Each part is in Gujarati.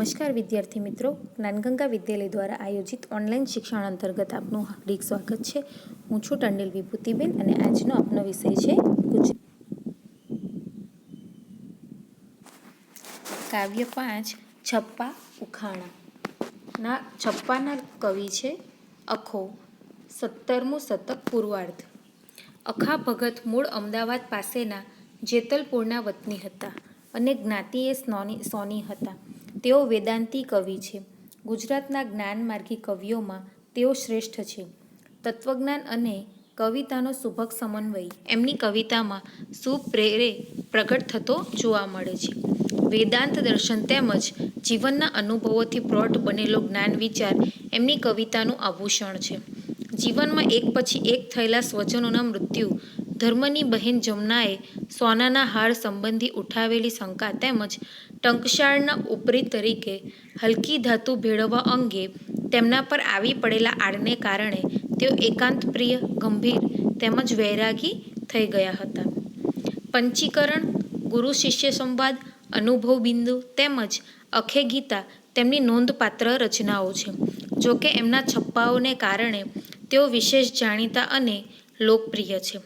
નમસ્કાર વિદ્યાર્થી મિત્રો, જ્ઞાનગંગા વિદ્યાલય દ્વારા આયોજિત ઓનલાઈન શિક્ષણ અંતર્ગત આપનું હાર્દિક સ્વાગત છે. હું છું ટંડેલ વિભૂતિબેન અને આજનો આપનો વિષય છે ગુજરાતી. કાવ્ય 5 છપ્પા ઉખાણા. છપ્પાના કવિ છે અખો. 17મું શતક પૂર્વાર્ધ. અખા ભગત મૂળ અમદાવાદ પાસેના જેતલપુરના વતની હતા અને જ્ઞાતિએ સોની હતા. તેઓ વેદાંતી કવિ છે. ગુજરાતના જ્ઞાનમાર્ગી કવિઓમાં તેઓ શ્રેષ્ઠ છે. તત્વજ્ઞાન અને કવિતાનો સુભગ સમન્વય એમની કવિતામાં સુપ્રેરે પ્રગટ થતો જોવા મળે છે. વેદાંત દર્શન તેમજ જીવનના અનુભવોથી પ્રૌઢ બનેલો જ્ઞાન વિચાર એમની કવિતાનું આભૂષણ છે. જીવનમાં એક પછી એક થયેલા સ્વજનોના મૃત્યુ, ધર્મની બહેન જમનાએ સોનાના હાર સંબંધી ઉઠાવેલી શંકા તેમજ ટંકશાળના ઉપરી તરીકે હલકી ધાતુ ભેળવવા અંગે તેમના પર આવી પડેલા આડને કારણે તેઓ એકાંત પ્રિય, ગંભીર તેમજ વૈરાગી થઈ ગયા હતા. પંચીકરણ, ગુરુ શિષ્ય સંવાદ, અનુભવ બિંદુ તેમજ અખે ગીતા તેમની નોંધપાત્ર રચનાઓ છે. જોકે એમના છપ્પાઓને કારણે તેઓ વિશેષ જાણીતા અને લોકપ્રિય છે.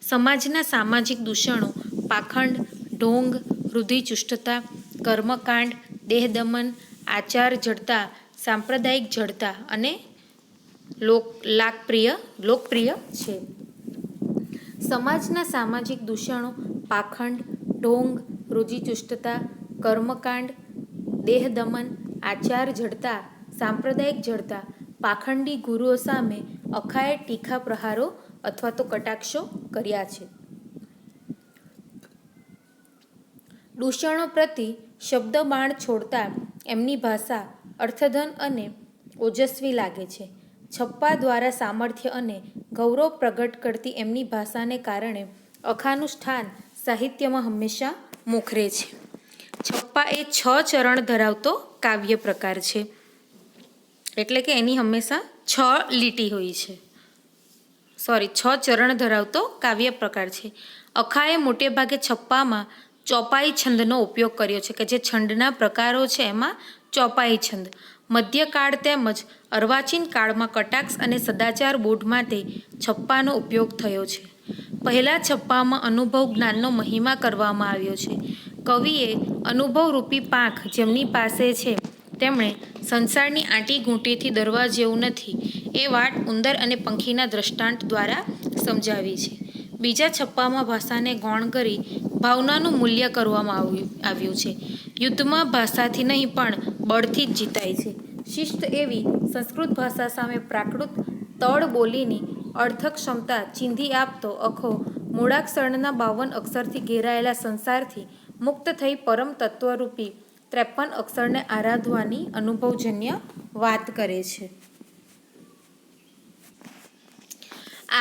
સમાજના સામાજિક દૂષણો, પાખંડ, ઢોંગ, રૂઢિચુષ્ટતા, કર્મકાંડ, દેહદમન, આચાર જડતા, સાંપ્રદાયિક જડતા અને લોકપ્રિય છે. સમાજના સામાજિક દૂષણો, પાખંડ, ઢોંગ, રૂઢિચુષ્ટતા, કર્મકાંડ, દેહદમન, આચાર જડતા, સાંપ્રદાયિક જડતા, પાખંડી ગુરુઓ સામે અખાએ તીખા પ્રહારો અથવા તો કટાક્ષો કર્યા છે. દૂષણો પ્રતિ શબ્દબાણ છોડતા એમની ભાષા અર્થધન અને ઓજસ્વી લાગે છે. છપ્પા દ્વારા સામર્થ્ય અને ગૌરવ પ્રગટ કરતી એમની ભાષાને કારણે અખાનું સ્થાન સાહિત્યમાં હંમેશા મોખરે છે. છપ્પા એ 6 ચરણ ધરાવતો કાવ્ય પ્રકાર છે, એટલે કે એની હંમેશા 6 લીટી હોય છે. 6 ચરણ ધરાવતો કાવ્ય પ્રકાર છે. અખાએ મોટે ભાગે છપ્પામાં ચોપાઈ છંદનો ઉપયોગ કર્યો છે, કે જે છંદના પ્રકારો છે એમાં ચોપાઈ છંદ. મધ્યકાળ તેમજ અર્વાચીન કાળમાં કટાક્ષ અને સદાચાર બોધ માટે છપ્પાનો ઉપયોગ થયો છે. પહેલા છપ્પામાં અનુભવ જ્ઞાનનો મહિમા કરવામાં આવ્યો છે. કવિએ અનુભવરૂપી પાંખ જેમની પાસે છે તેમણે સંસારની આંટી ઘૂંટીથી ડરવા જેવું નથી એ વાત ઉંદર અને પંખીના દ્રષ્ટાંત દ્વારા સમજાવી છે. બીજા છપ્પામાં ભાષાને ગૌણ કરી ભાવનાનું મૂલ્ય કરવામાં આવ્યું છે. યુદ્ધમાં ભાષાથી નહીં પણ બળથી જ જીતાય છે. શિસ્ત એવી સંસ્કૃત ભાષા સામે પ્રાકૃત તળ બોલીની અર્થક ક્ષમતા ચીંધી આપતો અખો મૂળાક્ષરના 52 અક્ષરથી ઘેરાયેલા સંસારથી મુક્ત થઈ પરમ તત્વરૂપી 53 અક્ષરને આરાધવાની અનુભવજન્ય વાત કરે છે.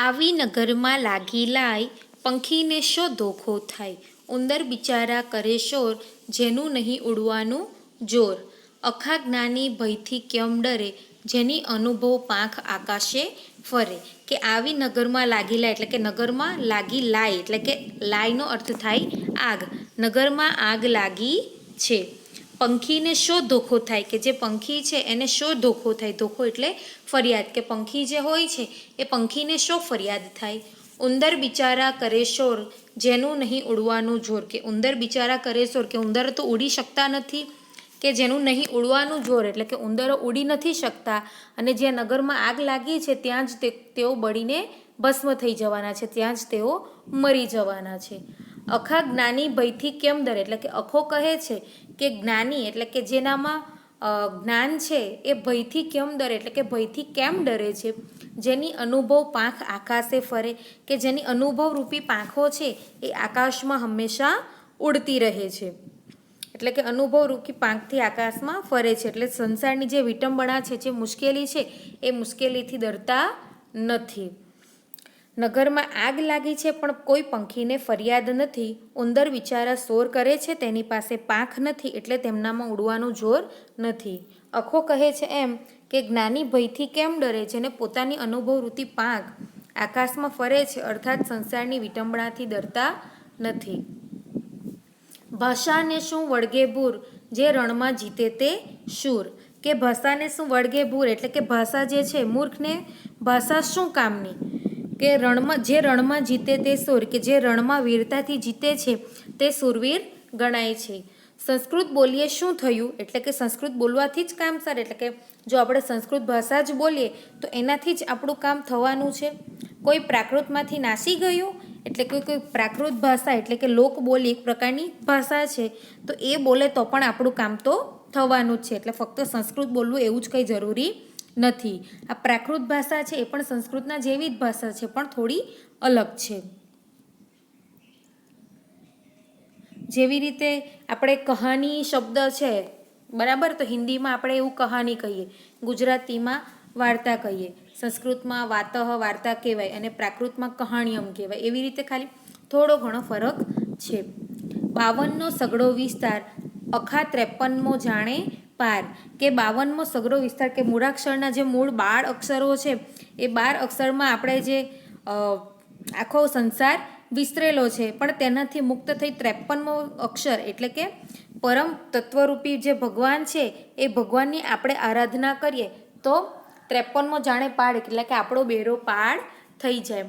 આવી નગરમાં લાગી લાય, પંખીને શો ધોખો થાય? ઉંદર બિચારા કરે શોર, જેનું નહીં ઉડવાનું જોર. અખા જ્ઞાની ભયથી કેમ ડરે, જેની અનુભવ પાંખ આકાશે ફરે. કે આવી નગરમાં લાગી લાય એટલે કે નગરમાં લાગી લાય એટલે કે લાયનો અર્થ થાય આગ. નગરમાં આગ લાગી છે. પંખીને શો ધોખો થાય, કે જે પંખી છે એને શો ધોખો થાય. ધોખો એટલે ફરિયાદ, કે પંખી જે હોય છે એ પંખીને શો ફરિયાદ થાય. ઉંદર બિચારા કરે શોર, જેનું નહીં ઉડવાનું જોર. કે ઉંદર બિચારા કરે શોર, કે ઉંદર તો ઉડી શકતા નથી, કે જેનું નહીં ઉડવાનું જોર એટલે કે ઉંદરો ઉડી નથી શકતા અને જ્યાં નગરમાં આગ લાગી છે ત્યાં જ તેઓ બળીને ભસ્મ થઈ જવાના છે, ત્યાં જ તેઓ મરી જવાના છે. અખા જ્ઞાની ભયથી કેમ ડરે એટલે કે અખો કહે છે કે જ્ઞાની એટલે કે જેનામાં જ્ઞાન છે એ ભયથી કેમ ડરે એટલે કે ભયથી કેમ ડરે છે. જેની અનુભવ પાંખ આકાશે ફરે, કે જેની અનુભવરૂપી પાંખો છે એ આકાશમાં હંમેશા ઉડતી રહે છે. એટલે કે અનુભવરૂપી પાંખથી આકાશમાં ફરે છે. એટલે સંસારની જે વિટંબણા છે, જે મુશ્કેલી છે એ મુશ્કેલીથી ડરતા નથી. નગરમાં આગ લાગી છે પણ કોઈ પંખીને ફરિયાદ નથી. ઉંદર બિચારા શોર કરે છે, તેની પાસે પાંખ નથી એટલે તેમનામાં ઉડવાનું જોર નથી. અખો કહે છે એમ કે જ્ઞાની ભયથી કેમ ડરે, જેને પોતાની અનુભવરૂપી પાંખ આકાશમાં ફરે છે, અર્થાત સંસારની વિટંબણાથી ડરતા નથી. ભાષાને શું વળગે ભૂર, જે રણમાં જીતે તે શૂર. કે ભાષાને શું વળગે ભૂર એટલે કે ભાષા જે છે મૂર્ખને ભાષા શું કામની. કે જે રણમાં જીતે તે શૂર, કે જે રણમાં વીરતાથી જીતે છે તે શૂરવીર ગણાય છે. સંસ્કૃત બોલીએ શું થયું એટલે કે સંસ્કૃત બોલવાથી જ કામ સારું, એટલે કે જો આપણે સંસ્કૃત ભાષા જ બોલીએ તો એનાથી જ આપણું કામ થવાનું છે. કોઈ પ્રાકૃતમાંથી નાસી ગયું એટલે કે કોઈ પ્રાકૃત ભાષા એટલે કે લોક બોલી એક પ્રકારની ભાષા છે, તો એ બોલે તો પણ આપણું કામ તો થવાનું જ છે. એટલે ફક્ત સંસ્કૃત બોલવું એવું જ કંઈ જરૂરી નથી. આ પ્રાકૃત ભાષા છે એ પણ સંસ્કૃતના જેવી જ ભાષા છે પણ થોડી અલગ છે. જેવી રીતે આપણે કહાની શબ્દ છે બરાબર, તો હિન્દીમાં આપણે એવું કહાની કહીએ, ગુજરાતીમાં વાર્તા કહીએ, સંસ્કૃતમાં વાતઃ વાર્તા કહેવાય અને પ્રાકૃતમાં કહાણ્યમ કહેવાય. એવી રીતે ખાલી થોડો ઘણો ફરક છે. 52નો સઘળો વિસ્તાર અખા 53મો જાણે પાર. કે 52મો સઘળો વિસ્તાર કે મૂળાક્ષરના જે મૂળ 12 અક્ષરો છે એ 12 અક્ષરમાં આપણે જે આખો સંસાર વિસ્તરેલો છે, પણ તેનાથી મુક્ત થઈ 53મો અક્ષર એટલે કે પરમ તત્વરૂપી જે ભગવાન છે એ ભગવાનની આપણે આરાધના કરીએ તો 53મો જાણે પાર એટલે કે આપણો બેડો પાર થઈ જાય.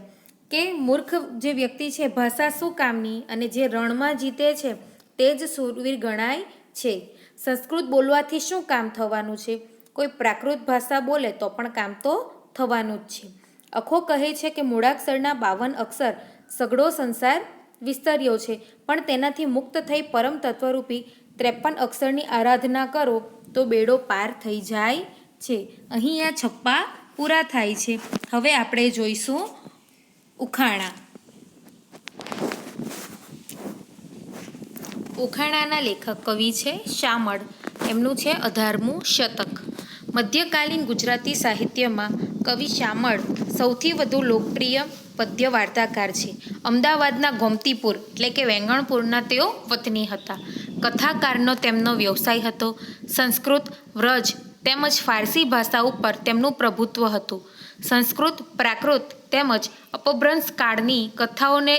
કે મૂર્ખ જે વ્યક્તિ છે ભાષા શું કામની, અને જે રણમાં જીતે છે તે જ શૂરવીર ગણાય છે. સંસ્કૃત બોલવાથી શું કામ થવાનું છે, કોઈ પ્રાકૃત ભાષા બોલે તો પણ કામ તો થવાનું જ છે. અખો કહે છે કે મૂળાક્ષરના 52 અક્ષર સઘળો સંસાર વિસ્તર્યો છે, પણ તેનાથી મુક્ત થઈ પરમ તત્વરૂપી 53 અક્ષરની આરાધના કરો તો બેડો પાર થઈ જાય છે. અહીં આ છપ્પા પૂરા થાય છે. હવે આપણે જોઈશું ઉખાણા. ઉખાણાના લેખક કવિ છે શામળ. એમનું છે 18મું શતક. મધ્યકાલીન ગુજરાતી સાહિત્યમાં કવિ શામળ સૌથી વધુ લોકપ્રિય પદ્ય વાર્તાકાર છે. અમદાવાદના ગોમતીપુર એટલે કે વેંગણપુરના તેઓ વતની હતા. કથાકારનો તેમનો વ્યવસાય હતો. સંસ્કૃત, વ્રજ તેમજ ફારસી ભાષા ઉપર તેમનું પ્રભુત્વ હતું. સંસ્કૃત, પ્રાકૃત તેમજ અપભ્રંશ કાળની કથાઓને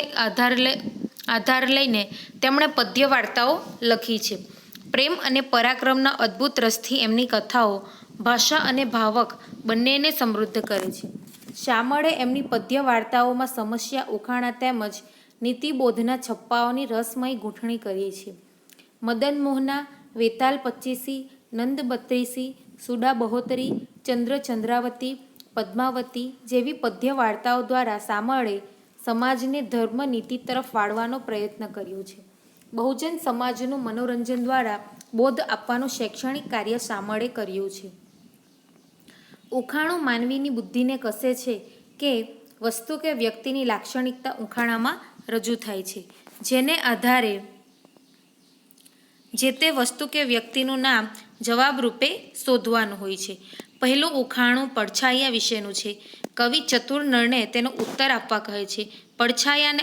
આધાર લઈને તેમણે પદ્ય વાર્તાઓ લખી છે. પ્રેમ અને પરાક્રમના અદ્ભુત રસથી એમની કથાઓ ભાષા અને ભાવક બંનેને સમૃદ્ધ કરે છે. શામળે એમની પદ્ય વાર્તાઓમાં સમસ્યા, ઉખાણા તેમજ નીતિબોધના છપ્પાઓની રસમય ગૂંથણી કરી છે. મદન મોહના, વેતાલ પચ્ચીસી, નંદ બત્રીસી, સુડા બહોતરી, ચંદ્ર ચંદ્રાવતી, પદ્માવતી જેવી પદ્ય વાર્તાઓ દ્વારા શામળે સમાજને ધર્મ નીતિ તરફ વાળવાનો પ્રયત્ન કર્યો છે. બહુજન સમાજનું મનોરંજન દ્વારા બોધ આપવાનું શૈક્ષણિક કાર્ય શામળે કર્યું છે. ઉખાણું માનવીની બુદ્ધિને કસે છે કે વસ્તુ કે વ્યક્તિની લાક્ષણિકતા ઉખાણામાં રજૂ થાય છે, જેને આધારે જે તે વસ્તુ કે વ્યક્તિનું નામ જવાબ રૂપે શોધવાનું હોય છે. પહેલું ઉખાણું પડછાયા વિશેનું છે. કવિ ચતુર નરને તેનો ઉત્તર આપવા કહે છે. પડછાયાને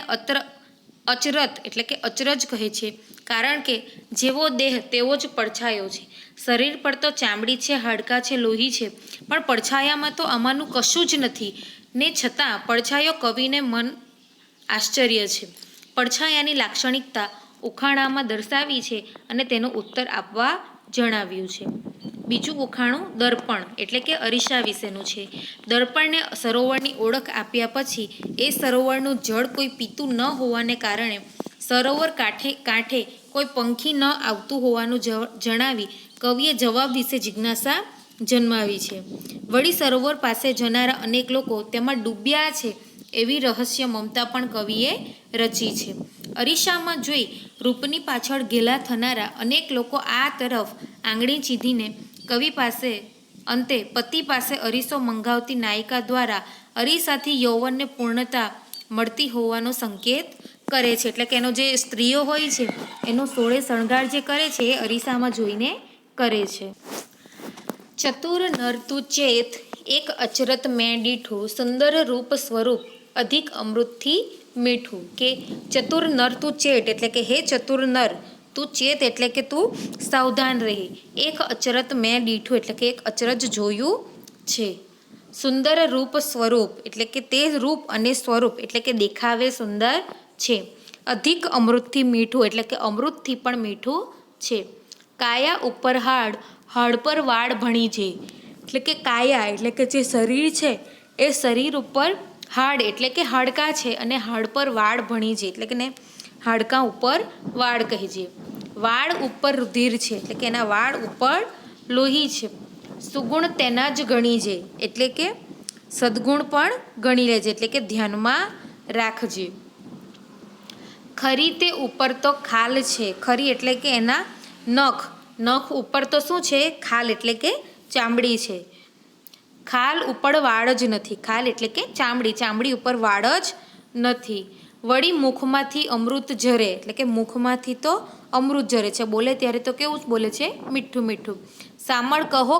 અચરત એટલે કે અચરજ કહે છે, કારણ કે જેવો દેહ તેવો જ પડછાયો છે. શરીર પર તો ચામડી છે, હાડકાં છે, લોહી છે, પણ પડછાયામાં તો આમાંનું કશું જ નથી, ને છતાં પડછાયો કવિને મન આશ્ચર્ય છે. પડછાયાની લાક્ષણિકતા ઉખાણામાં દર્શાવી છે અને તેનો ઉત્તર આપવા જણાવ્યું છે. બીજું ઉખાણું દર્પણ એટલે કે અરીસા વિશેનું છે. દર્પણને સરોવરની ઓળખ આપ્યા પછી એ સરોવરનું જળ કોઈ પીતું ન હોવાને કારણે સરોવર કાંઠે કોઈ પંખી ન આવતું હોવાનું જણાવી કવિએ જવાબ વિશે જિજ્ઞાસા જન્માવી છે. વળી સરોવર પાસે જનારા અનેક લોકો તેમાં ડૂબ્યા છે એવી રહસ્ય મમતા પણ કવિએ રચી છે. અરીસામાં જોઈ રૂપની પાછળ ઘેલા થનારા અનેક લોકો આ તરફ આંગળી ચીધીને કવિ પાસે અંતે પતિ પાસે અરીસો મંગાવતી નાયિકા દ્વારા અરીસાથી યૌવનને પૂર્ણતા મળતી હોવાનો સંકેત કરે છે. એટલે કે એનો જે સ્ત્રીઓ હોય છે એનો સોળે શણગાર જે કરે છે એ અરીસામાં જોઈને કરે છે. ચતુર નર તું ચેત એક અચરત મેં દીઠું, સુંદર રૂપ સ્વરૂપ અધિક અમૃતથી મીઠું. કે ચતુર નર તું ચેત એટલે કે હે ચતુર નર તું ચેત એટલે કે તું સાવધાન રહે. એક અચરત મેં દીઠું એટલે કે એક અચરજ જોયું છે. સુંદર રૂપ સ્વરૂપ એટલે કે તે રૂપ અને સ્વરૂપ એટલે કે દેખાવે સુંદર છે. અધિક અમૃતથી મીઠું એટલે કે અમૃતથી પણ મીઠું છે. કાયા ઉપર હાડ, હાડ પર વાળ ભણી જે. એટલે કે કાયા એટલે કે જે શરીર છે એ શરીર ઉપર હાડ એટલે કે હાડકાં છે અને હાડ પર વાળ ભણી જે એટલે કે ને હાડકાં ઉપર વાળ કહેજે. વાળ ઉપર રુધિર છે એટલે કે એના વાળ ઉપર લોહી છે. સુગુણ તેના જ ગણી જે એટલે કે સદગુણ પણ ગણી લેજે એટલે કે ધ્યાનમાં રાખજે. ખરી તે ઉપર તો ખાલ છે. ખરી એટલે કે એના નખ, નખ ઉપર તો શું છે? ખાલ એટલે કે ચામડી છે. ખાલ ઉપર વાળ જ નથી. ખાલ એટલે કે ચામડી, ચામડી ઉપર વાળ જ નથી. વળી મુખમાંથી અમૃત ઝરે એટલે કે મુખમાંથી તો અમૃત ઝરે છે. બોલે ત્યારે તો કેવું બોલે છે? મીઠું મીઠું. સામળ કહો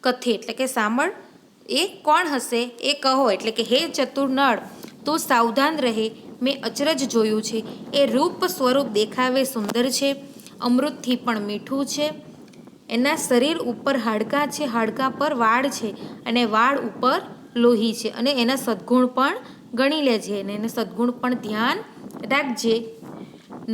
કથે એટલે કે સામળ એ કોણ હશે? એ કહો એટલે કે હે ચતુર નળ તું સાવધાન રહે, મેં અચરજ જોયું છે. એ રૂપ સ્વરૂપ દેખાવે સુંદર છે, અમૃતથી પણ મીઠું છે. એના શરીર ઉપર હાડકાં છે, હાડકાં પર વાળ છે અને વાળ ઉપર લોહી છે અને એના સદગુણ પણ ગણી લેજે અને એના સદગુણ પણ ધ્યાન રાખજે.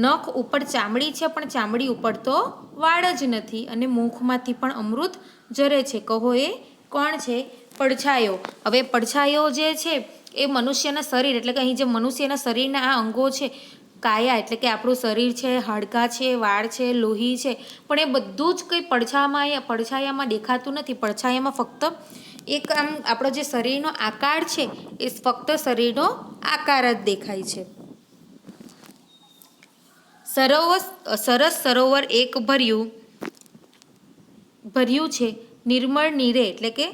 નખ ઉપર ચામડી છે પણ ચામડી ઉપર તો વાળ જ નથી અને મુખમાંથી પણ અમૃત ઝરે છે. કહો એ કોણ છે? પડછાયો. હવે પડછાયો જે છે એ મનુષ્યના શરીર એટલે કે અહીં જે મનુષ્યના શરીરના આ અંગો છે, કાયા એટલે કે આપણું શરીર છે, હાડકાં છે, વાળ છે, લોહી છે, પણ એ બધું જ કંઈ પડછાયામાં દેખાતું નથી. પડછાયામાં ફક્ત એક આમ આપણો જે શરીરનો આકાર છે એ ફક્ત શરીરનો આકાર જ દેખાય છે. સરસ સરોવર એક ભર્યું છે, નિર્મળ નીરે એટલે કે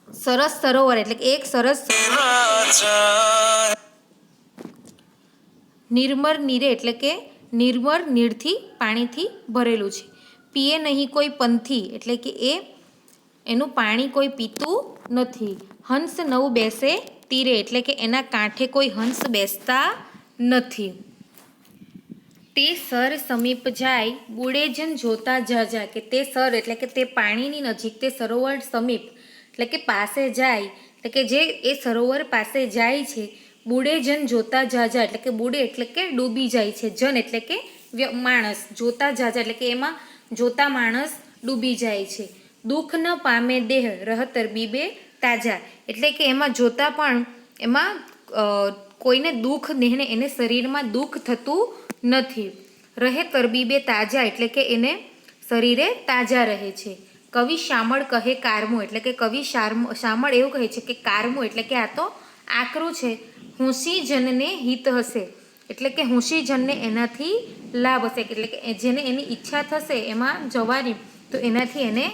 સરસ સરોવર એટલે કે એક સરસ નિર્મળ નીરે એટલે કે નિર્મળ નીરથી પાણીથી ભરેલું છે. પીએ નહીં કોઈ પંથી એટલે કે એનું પાણી કોઈ પીતું નથી. હંસ નવ બેસે તીરે એટલે કે એના કાંઠે કોઈ હંસ બેસતા નથી. તે સર સમીપ જાય બુડે જન જોતા જાજા કે તે સર એટલે કે તે પાણીની નજીક, તે સરોવર સમીપ એટલે કે પાસે જાય એટલે કે જે એ સરોવર પાસે જાય છે. બુડે જન જોતા જાજા એટલે કે બુડે એટલે કે ડૂબી જાય છે. જન એટલે કે માણસ, જોતા જાજા એટલે કે એમાં જોતા માણસ ડૂબી જાય છે. દુઃખ ન પામે દેહ રહ તરબીબે તાજા એટલે કે એમાં જોતા પણ એમાં કોઈને દુઃખ એને શરીરમાં દુઃખ થતું નથી. રહે તરબીબે તાજા એટલે કે એને શરીરે તાજા રહે છે. કવિ શામળ કહે કારમું એટલે કે કવિ શામળ એવું કહે છે કે કારમું એટલે કે આ તો આકરું છે. હુંસી જનને હિત હશે એટલે કે હુંસી જનને એનાથી લાભ હશે એટલે કે જેને એની ઈચ્છા થશે એમાં જવાની તો એનાથી એને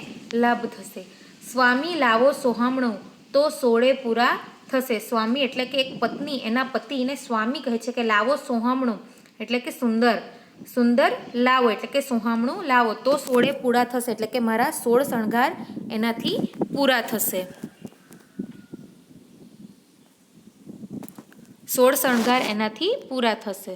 લાભ થશે. સ્વામી લાવો સોહામણો તો સોળે પૂરા થશે. સ્વામી એટલે કે એક પત્ની એના પતિને સ્વામી કહે છે કે લાવો સોહામણું એટલે કે સુંદર લાવો એટલે કે સોહામણું લાવો તો સોળે પૂરા થશે એટલે કે મારા 16 શણગાર એનાથી પૂરા થશે. 16 શણગાર એનાથી પૂરા થશે.